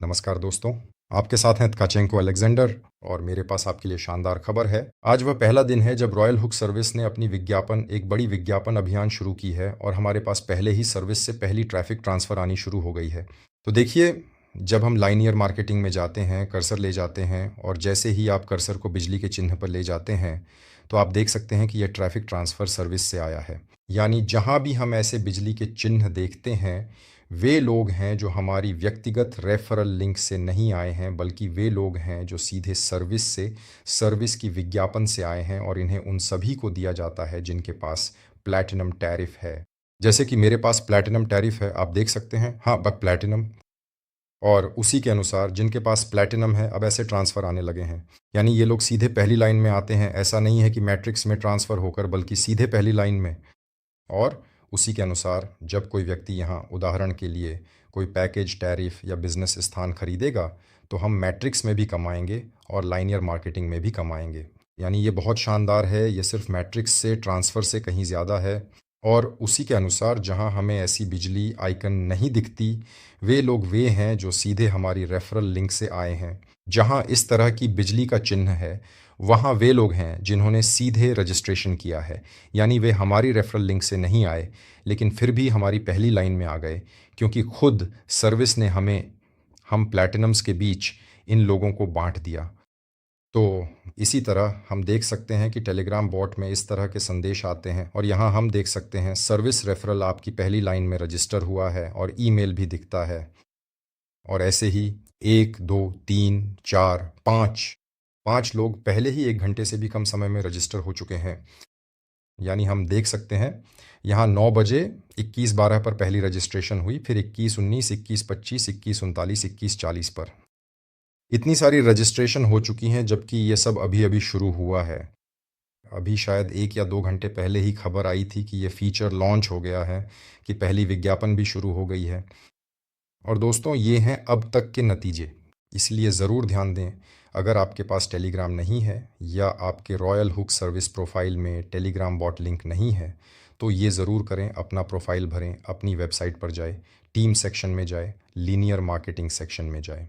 नमस्कार दोस्तों। आपके साथ हैं tkachenko अलेक्जेंडर और मेरे पास आपके लिए शानदार खबर है। आज वह पहला दिन है जब रॉयल हुक सर्विस ने अपनी एक बड़ी विज्ञापन अभियान शुरू की है और हमारे पास पहले ही सर्विस से पहली ट्रैफिक ट्रांसफ़र आनी शुरू हो गई है। तो देखिए, जब हम लाइनियर मार्केटिंग में जाते हैं, कर्सर ले जाते हैं और जैसे ही आप कर्सर को बिजली के चिन्ह पर ले जाते हैं, तो आप देख सकते हैं कि यह ट्रैफिक ट्रांसफ़र सर्विस से आया है। यानी जहाँ भी हम ऐसे बिजली के चिन्ह देखते हैं, वे लोग हैं जो हमारी व्यक्तिगत रेफरल लिंक से नहीं आए हैं, बल्कि वे लोग हैं जो सीधे सर्विस की विज्ञापन से आए हैं और इन्हें उन सभी को दिया जाता है जिनके पास प्लैटिनम टैरिफ है। जैसे कि मेरे पास प्लैटिनम टैरिफ है, आप देख सकते हैं, हाँ, प्लैटिनम। और उसी के अनुसार जिनके पास प्लैटिनम है, अब ऐसे ट्रांसफ़र आने लगे हैं। यानी ये लोग सीधे पहली लाइन में आते हैं, ऐसा नहीं है कि मैट्रिक्स में ट्रांसफ़र होकर, बल्कि सीधे पहली लाइन में। और उसी के अनुसार जब कोई व्यक्ति यहाँ उदाहरण के लिए कोई पैकेज टैरिफ या बिज़नेस स्थान खरीदेगा, तो हम मैट्रिक्स में भी कमाएंगे और लाइनियर मार्केटिंग में भी कमाएंगे। यानी ये बहुत शानदार है, ये सिर्फ मैट्रिक्स से ट्रांसफ़र से कहीं ज़्यादा है। और उसी के अनुसार जहाँ हमें ऐसी बिजली आइकन नहीं दिखती, वे हैं जो सीधे हमारी रेफरल लिंक से आए हैं। जहाँ इस तरह की बिजली का चिन्ह है, वहाँ वे लोग हैं जिन्होंने सीधे रजिस्ट्रेशन किया है। यानी वे हमारी रेफरल लिंक से नहीं आए, लेकिन फिर भी हमारी पहली लाइन में आ गए, क्योंकि खुद सर्विस ने हम प्लैटिनम्स के बीच इन लोगों को बांट दिया। तो इसी तरह हम देख सकते हैं कि टेलीग्राम बॉट में इस तरह के संदेश आते हैं और यहाँ हम देख सकते हैं सर्विस रेफरल आपकी पहली लाइन में रजिस्टर हुआ है और ईमेल भी दिखता है। और ऐसे ही 1, 2, 3, 4, 5 लोग पहले ही 1 घंटे से भी कम समय में रजिस्टर हो चुके हैं। यानी हम देख सकते हैं यहाँ 9 बजे 21:12 पर पहली रजिस्ट्रेशन हुई, फिर 21:19, 21:25, 21:39, 21:40 पर इतनी सारी रजिस्ट्रेशन हो चुकी हैं, जबकि ये सब अभी अभी शुरू हुआ है। अभी शायद 1 या 2 घंटे पहले ही खबर आई थी कि ये फीचर लॉन्च हो गया है, कि पहली विज्ञापन भी शुरू हो गई है। और दोस्तों, ये हैं अब तक के नतीजे। इसलिए ज़रूर ध्यान दें, अगर आपके पास टेलीग्राम नहीं है या आपके रॉयल हुक सर्विस प्रोफाइल में टेलीग्राम बॉट लिंक नहीं है, तो ये ज़रूर करें, अपना प्रोफाइल भरें, अपनी वेबसाइट पर जाए, टीम सेक्शन में जाए, लीनियर मार्केटिंग सेक्शन में जाए।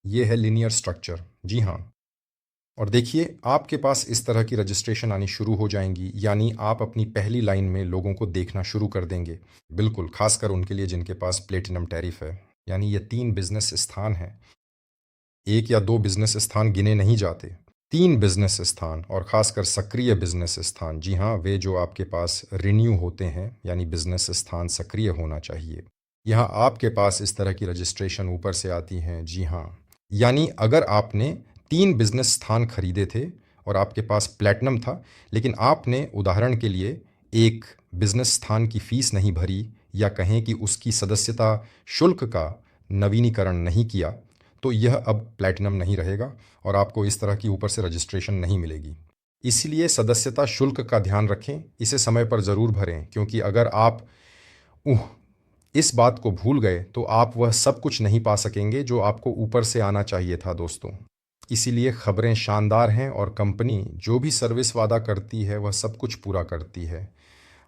ये है लीनियर स्ट्रक्चर, जी हाँ। और देखिए, आपके पास इस तरह की रजिस्ट्रेशन आनी शुरू हो जाएंगी, यानी आप अपनी पहली लाइन में लोगों को देखना शुरू कर देंगे। बिल्कुल, खासकर उनके लिए जिनके पास प्लेटिनम टैरिफ है। यानी ये 3 बिजनेस स्थान हैं, 1 या 2 बिजनेस स्थान गिने नहीं जाते, 3 बिजनेस स्थान, और खासकर सक्रिय बिजनेस स्थान। जी हाँ, वे जो आपके पास रिन्यू होते हैं, यानी बिजनेस स्थान सक्रिय होना चाहिए। यहाँ आपके पास इस तरह की रजिस्ट्रेशन ऊपर से आती हैं, जी हाँ। यानी अगर आपने 3 बिजनेस स्थान खरीदे थे और आपके पास प्लैटिनम था, लेकिन आपने उदाहरण के लिए एक बिजनेस स्थान की फ़ीस नहीं भरी, या कहें कि उसकी सदस्यता शुल्क का नवीनीकरण नहीं किया, तो यह अब प्लैटिनम नहीं रहेगा और आपको इस तरह की ऊपर से रजिस्ट्रेशन नहीं मिलेगी। इसलिए सदस्यता शुल्क का ध्यान रखें, इसे समय पर ज़रूर भरें, क्योंकि अगर आप उह इस बात को भूल गए, तो आप वह सब कुछ नहीं पा सकेंगे जो आपको ऊपर से आना चाहिए था दोस्तों। इसीलिए खबरें शानदार हैं और कंपनी जो भी सर्विस वादा करती है, वह सब कुछ पूरा करती है।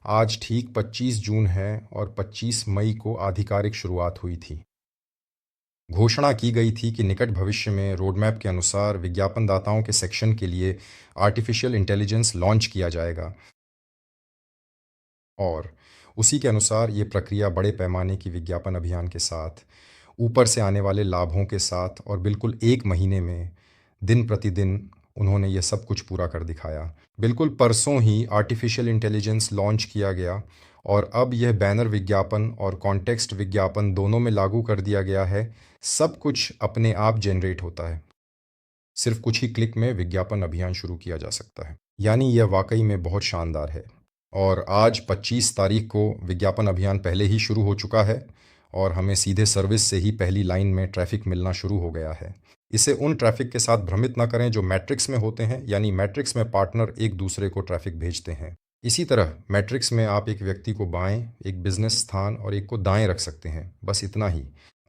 आज ठीक 25 जून है और 25 मई को आधिकारिक शुरुआत हुई थी। घोषणा की गई थी कि निकट भविष्य में रोडमैप के अनुसार विज्ञापनदाताओं के सेक्शन के लिए आर्टिफिशियल इंटेलिजेंस लॉन्च किया जाएगा। और उसी के अनुसार ये प्रक्रिया बड़े पैमाने की विज्ञापन अभियान के साथ, ऊपर से आने वाले लाभों के साथ, और बिल्कुल 1 महीने में दिन प्रतिदिन उन्होंने ये सब कुछ पूरा कर दिखाया। बिल्कुल परसों ही आर्टिफिशियल इंटेलिजेंस लॉन्च किया गया और अब यह बैनर विज्ञापन और कॉन्टेक्स्ट विज्ञापन दोनों में लागू कर दिया गया है। सब कुछ अपने आप जनरेट होता है। सिर्फ कुछ ही क्लिक में विज्ञापन अभियान शुरू किया जा सकता है। यानी यह वाकई में बहुत शानदार है। और आज 25 तारीख को विज्ञापन अभियान पहले ही शुरू हो चुका है और हमें सीधे सर्विस से ही पहली लाइन में ट्रैफिक मिलना शुरू हो गया है। इसे उन ट्रैफिक के साथ भ्रमित ना करें जो मैट्रिक्स में होते हैं, यानी मैट्रिक्स में पार्टनर एक दूसरे को ट्रैफिक भेजते हैं। इसी तरह मैट्रिक्स में आप एक व्यक्ति को बाएं, एक बिजनेस स्थान और एक को दाएं रख सकते हैं, बस इतना ही।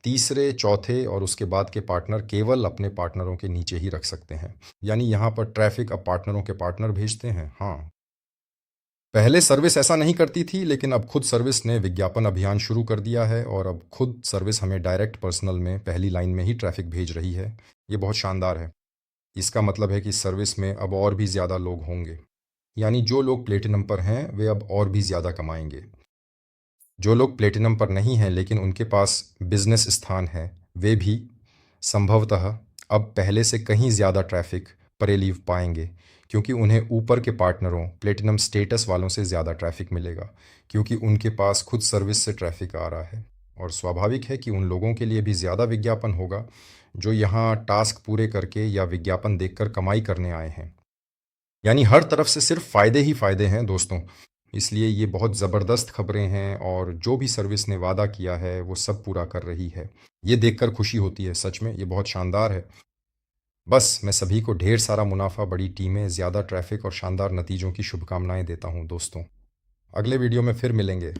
तीसरे, चौथे और उसके बाद के पार्टनर केवल अपने पार्टनरों के नीचे ही रख सकते हैं। यानी यहाँ पर ट्रैफिक अब पार्टनरों के पार्टनर भेजते हैं, हाँ। पहले सर्विस ऐसा नहीं करती थी, लेकिन अब खुद सर्विस ने विज्ञापन अभियान शुरू कर दिया है और अब खुद सर्विस हमें डायरेक्ट पर्सनल में पहली लाइन में ही ट्रैफ़िक भेज रही है। ये बहुत शानदार है। इसका मतलब है कि सर्विस में अब और भी ज़्यादा लोग होंगे। यानी जो लोग प्लेटिनम पर हैं, वे अब और भी ज़्यादा कमाएँगे। जो लोग प्लेटिनम पर नहीं हैं लेकिन उनके पास बिज़नेस स्थान है, वे भी संभवतः अब पहले से कहीं ज़्यादा ट्रैफ़िक परेलीव पाएँगे, क्योंकि उन्हें ऊपर के पार्टनरों, प्लेटिनम स्टेटस वालों से ज़्यादा ट्रैफ़िक मिलेगा, क्योंकि उनके पास खुद सर्विस से ट्रैफ़िक आ रहा है। और स्वाभाविक है कि उन लोगों के लिए भी ज़्यादा विज्ञापन होगा, जो यहाँ टास्क पूरे करके या विज्ञापन देखकर कमाई करने आए हैं। यानी हर तरफ से सिर्फ फ़ायदे ही फ़ायदे हैं दोस्तों। इसलिए ये बहुत ज़बरदस्त खबरें हैं और जो भी सर्विस ने वादा किया है वो सब पूरा कर रही है। ये देखकर खुशी होती है, सच में ये बहुत शानदार है। बस मैं सभी को ढेर सारा मुनाफ़ा, बड़ी टीमें, ज़्यादा ट्रैफ़िक और शानदार नतीजों की शुभकामनाएँ देता हूँ दोस्तों। अगले वीडियो में फिर मिलेंगे।